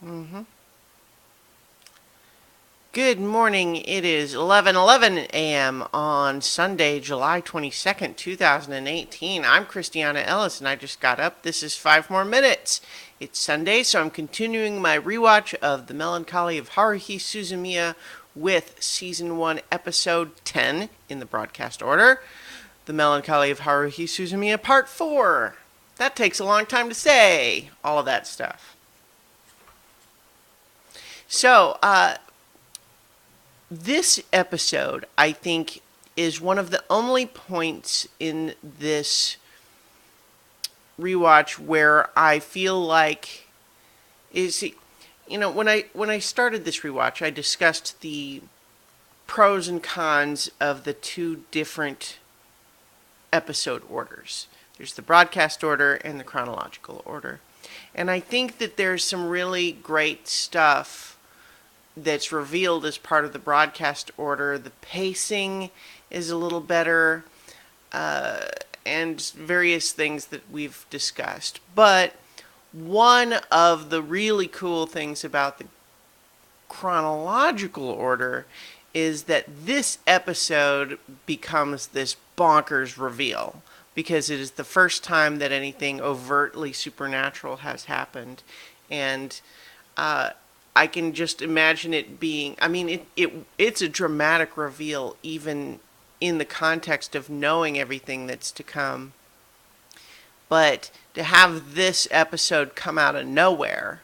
Mm-hmm. Good morning. It is 11:11 a.m. on Sunday, July 22nd, 2018. I'm Christiana Ellis and I just got up. This is 5 more minutes. It's Sunday, so I'm continuing my rewatch of The Melancholy of Haruhi Suzumiya with Season 1, Episode 10 in the broadcast order. The Melancholy of Haruhi Suzumiya Part 4. That takes a long time to say. All of that stuff. So, this episode, I think, is one of the only points in this rewatch where I feel like when I started this rewatch, I discussed the pros and cons of the two different episode orders. There's the broadcast order and the chronological order. And I think that there's some really great stuff that's revealed as part of the broadcast order. The pacing is a little better, and various things that we've discussed. But one of the really cool things about the chronological order is that this episode becomes this bonkers reveal because it is the first time that anything overtly supernatural has happened. And I can just imagine it being, it's a dramatic reveal even in the context of knowing everything that's to come. But to have this episode come out of nowhere,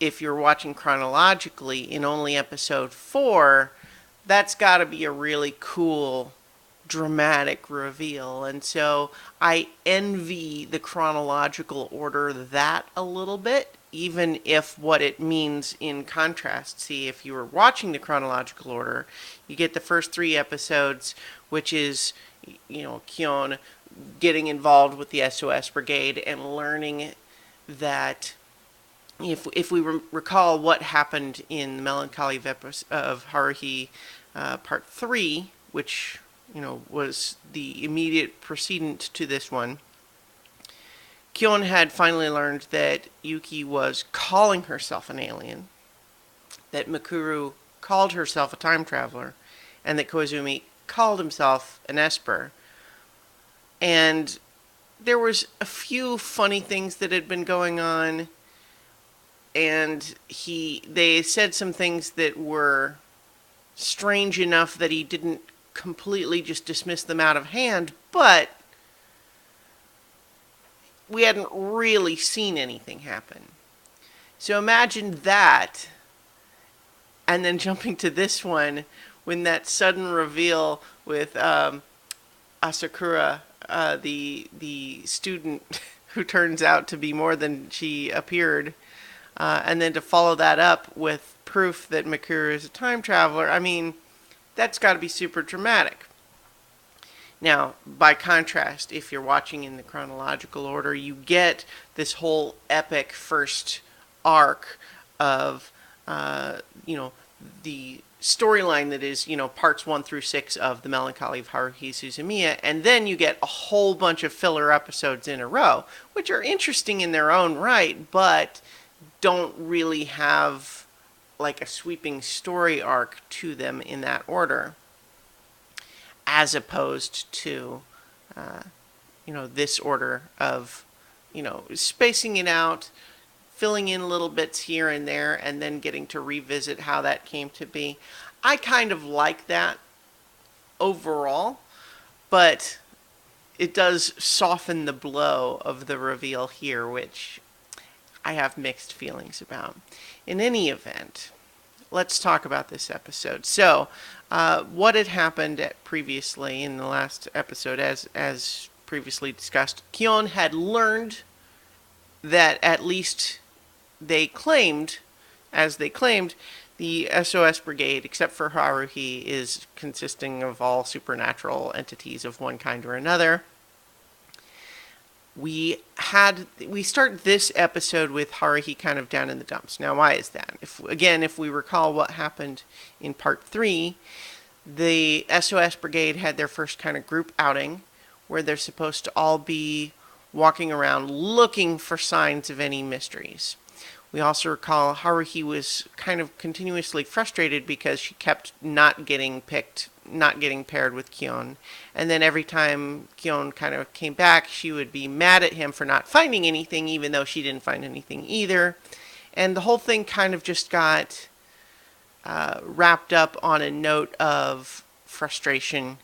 if you're watching chronologically in only episode 4, that's got to be a really cool dramatic reveal. And so I envy the chronological order that a little bit, even if what it means in contrast. See, if you were watching the chronological order, you get the first 3 episodes, which is, Kyon getting involved with the SOS Brigade and learning that if we recall what happened in the Melancholy of Haruhi Part 3, which was the immediate precedent to this one, Kyon had finally learned that Yuki was calling herself an alien, that Mikuru called herself a time traveler, and that Koizumi called himself an Esper. And there was a few funny things that had been going on, and they said some things that were strange enough that he didn't completely just dismiss them out of hand, but we hadn't really seen anything happen. So imagine that, and then jumping to this one, when that sudden reveal with Asakura, the student who turns out to be more than she appeared, and then to follow that up with proof that Mikuru is a time traveler. That's got to be super dramatic. Now, by contrast, if you're watching in the chronological order, you get this whole epic first arc of, the storyline that is, parts 1 through 6 of The Melancholy of Haruhi Suzumiya, and then you get a whole bunch of filler episodes in a row, which are interesting in their own right, but don't really have like a sweeping story arc to them in that order, as opposed to, this order of, spacing it out, filling in little bits here and there, and then getting to revisit how that came to be. I kind of like that overall, but it does soften the blow of the reveal here, which I have mixed feelings about. In any event, let's talk about this episode. So, what had happened previously in the last episode, as previously discussed, Kyon had learned that at least they claimed, the SOS Brigade, except for Haruhi, is consisting of all supernatural entities of one kind or another. We start this episode with Haruhi kind of down in the dumps. Now, why is that? If we recall what happened in part 3, the SOS Brigade had their first kind of group outing where they're supposed to all be walking around looking for signs of any mysteries. We also recall Haruhi was kind of continuously frustrated because she kept not getting paired with Kyon. And then every time Kyon kind of came back, she would be mad at him for not finding anything, even though she didn't find anything either. And the whole thing kind of just got wrapped up on a note of frustration.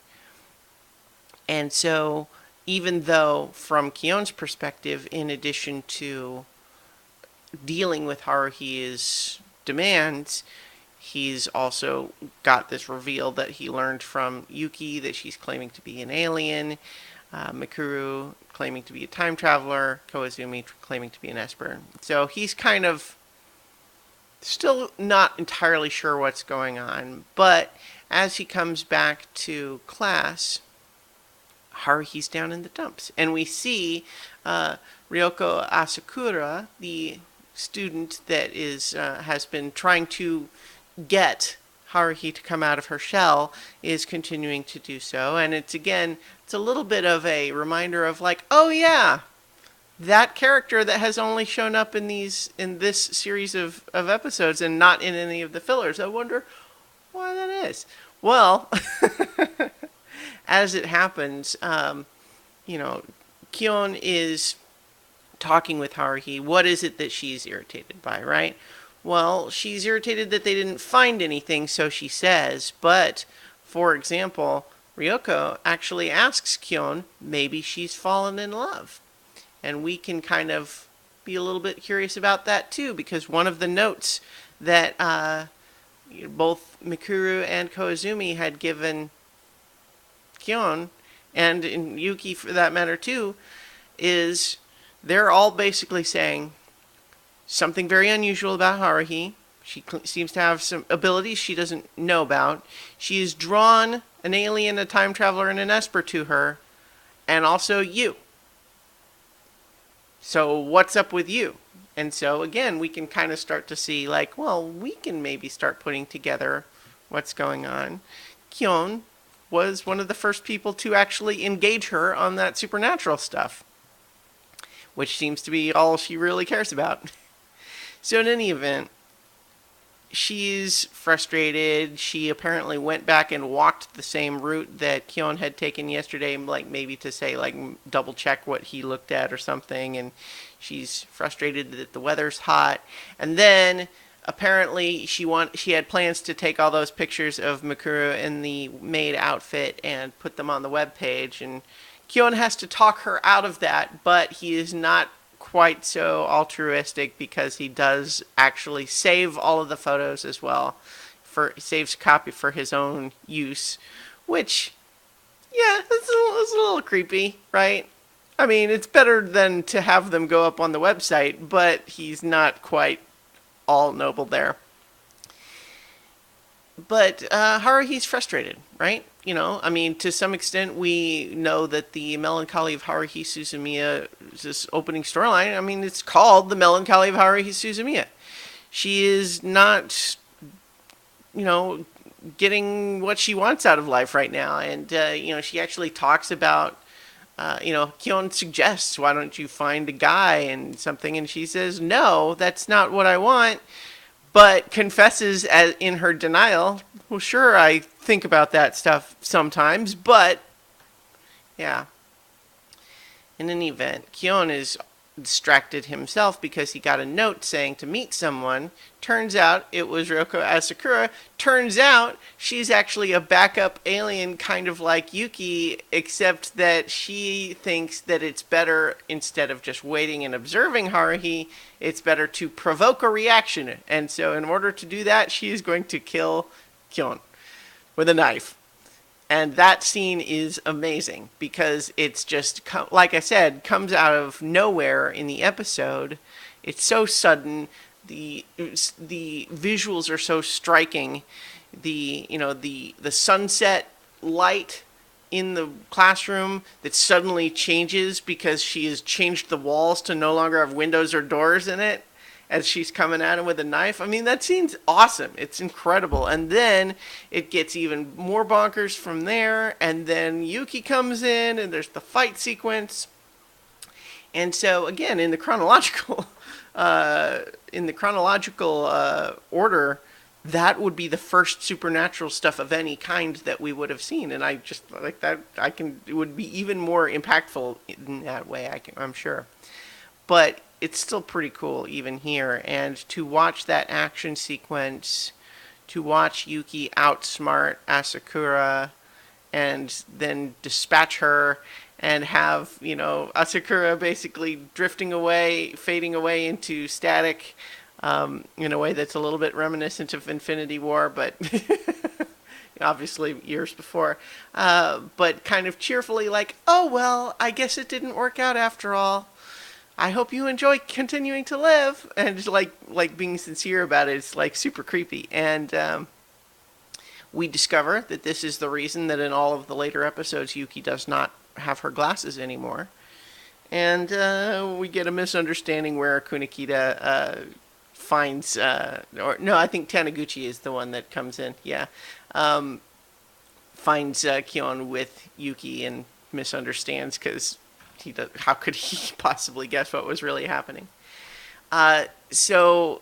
And so, even though, from Kyon's perspective, in addition to dealing with Haruhi's demands, he's also got this reveal that he learned from Yuki that she's claiming to be an alien, Mikuru claiming to be a time traveler, Koizumi claiming to be an Esper. So he's kind of still not entirely sure what's going on, but as he comes back to class, Haruhi's down in the dumps. And we see Ryoko Asakura, the student that has been trying to get Haruhi to come out of her shell, is continuing to do so. And it's a little bit of a reminder of like, oh yeah, that character that has only shown up in this series of episodes and not in any of the fillers. I wonder why that is. Well, as it happens, Kyon is talking with Haruhi. What is it that she's irritated by, right? Well, she's irritated that they didn't find anything, so she says. But, for example, Ryoko actually asks Kyon, maybe she's fallen in love. And we can kind of be a little bit curious about that too, because one of the notes that both Mikuru and Koizumi had given Kyon, and Yuki for that matter too, is they're all basically saying something very unusual about Haruhi. She seems to have some abilities she doesn't know about. She has drawn an alien, a time traveler, and an Esper to her, and also you. So what's up with you? And so again, we can kind of start to see like, well, we can maybe start putting together what's going on. Kyon was one of the first people to actually engage her on that supernatural stuff, which seems to be all she really cares about. So in any event, she's frustrated. She apparently went back and walked the same route that Kyon had taken yesterday, like maybe to say like double check what he looked at or something, and she's frustrated that the weather's hot. And then apparently she had plans to take all those pictures of Mikuru in the maid outfit and put them on the webpage, and Kyon has to talk her out of that, but he is not quite so altruistic because he does actually save all of the photos as well. Saves a copy for his own use, which, yeah, it's a little creepy, right? I mean, it's better than to have them go up on the website, but he's not quite all noble there. But Haruhi's frustrated, right? I mean, to some extent, we know that the Melancholy of Haruhi Suzumiya, this opening storyline, I mean, it's called the Melancholy of Haruhi Suzumiya. She is not, getting what she wants out of life right now. And, she actually talks about, Kyon suggests, why don't you find a guy and something? And she says, no, that's not what I want. But confesses in her denial, well, sure, I think about that stuff sometimes, but, yeah. In any event, Kyon is distracted himself because he got a note saying to meet someone. Turns out it was Ryoko Asakura. Turns out she's actually a backup alien kind of like Yuki, except that she thinks that it's better, instead of just waiting and observing Haruhi, it's better to provoke a reaction. And so in order to do that, she is going to kill Kyon with a knife. And that scene is amazing because it's just, like I said, comes out of nowhere in the episode. It's so sudden. The visuals are so striking. The sunset light in the classroom that suddenly changes because she has changed the walls to no longer have windows or doors in it as she's coming at him with a knife. I mean, that scene's awesome. It's incredible. And then it gets even more bonkers from there. And then Yuki comes in and there's the fight sequence. And so, again, in the chronological in the chronological order, that would be the first supernatural stuff of any kind that we would have seen, and I just like that. It would be even more impactful in that way. I'm sure, but it's still pretty cool even here, and to watch that action sequence, to watch Yuki outsmart Asakura, and then dispatch her, and have Asakura basically drifting away, fading away into static. In a way that's a little bit reminiscent of Infinity War, but obviously years before. But kind of cheerfully like, oh, well, I guess it didn't work out after all. I hope you enjoy continuing to live. And just like being sincere about it. It's like super creepy. And we discover that this is the reason that in all of the later episodes, Yuki does not have her glasses anymore. And we get a misunderstanding where Kunikita finds, or no, I think Taniguchi is the one that comes in, yeah, finds Kyon with Yuki and misunderstands because how could he possibly guess what was really happening? So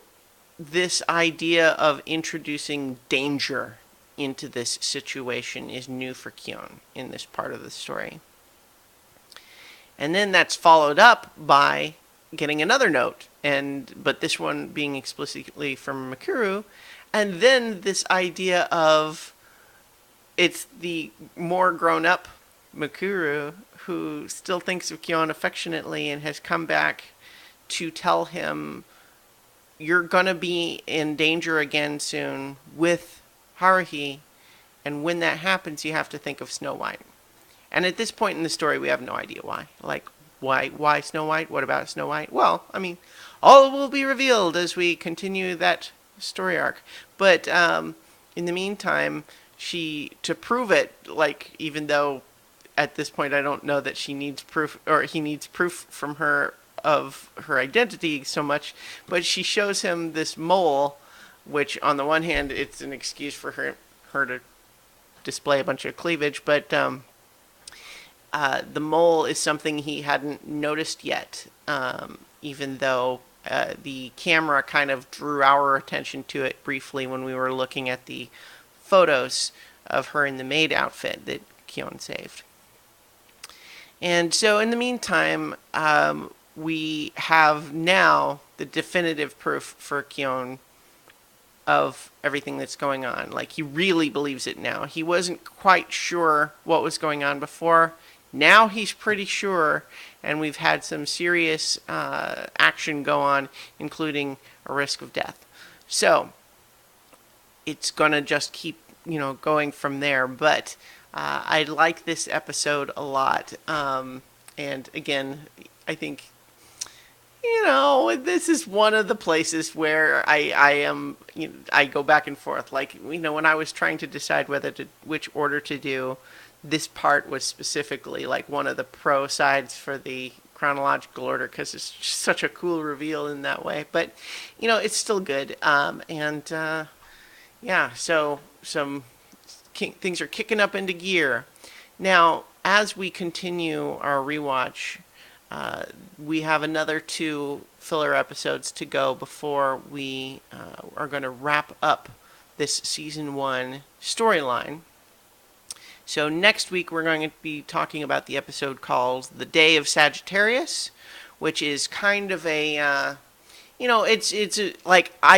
this idea of introducing danger into this situation is new for Kyon in this part of the story. And then that's followed up by getting another note, but this one being explicitly from Mikuru, and then this idea of it's the more grown-up Mikuru who still thinks of Kyon affectionately and has come back to tell him, you're gonna be in danger again soon with Haruhi, and when that happens you have to think of Snow White. And at this point in the story we have no idea why. Like, why Snow White? What about Snow White? Well, I mean, all will be revealed as we continue that story arc. But in the meantime, to prove it, like, even though at this point I don't know that she needs proof, or he needs proof from her of her identity so much, but she shows him this mole, which on the one hand, it's an excuse for her to display a bunch of cleavage, but the mole is something he hadn't noticed yet, even though the camera kind of drew our attention to it briefly when we were looking at the photos of her in the maid outfit that Kyon saved. And so in the meantime, we have now the definitive proof for Kyon of everything that's going on. Like, he really believes it now. He wasn't quite sure what was going on before. Now he's pretty sure, and we've had some serious action go on, including a risk of death. So it's going to just keep, going from there. But I like this episode a lot. And again, I think, this is one of the places where I am, I go back and forth. Like, when I was trying to decide which order to do, this part was specifically like one of the pro sides for the chronological order because it's just such a cool reveal in that way. But, it's still good. So some things are kicking up into gear. Now, as we continue our rewatch, we have another 2 filler episodes to go before we are going to wrap up this season 1 storyline. So next week we're going to be talking about the episode called The Day of Sagittarius, which is kind of a, I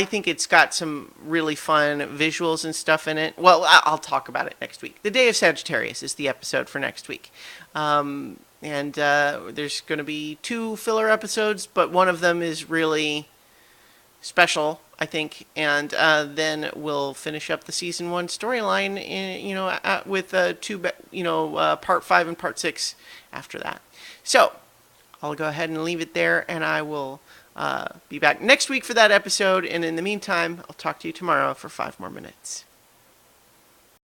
think it's got some really fun visuals and stuff in it. Well, I'll talk about it next week. The Day of Sagittarius is the episode for next week. And there's going to be 2 filler episodes, but one of them is really special, I think. And then we'll finish up the season 1 storyline, with part 5 and part 6 after that. So I'll go ahead and leave it there, and I will be back next week for that episode. And in the meantime, I'll talk to you tomorrow for 5 more minutes.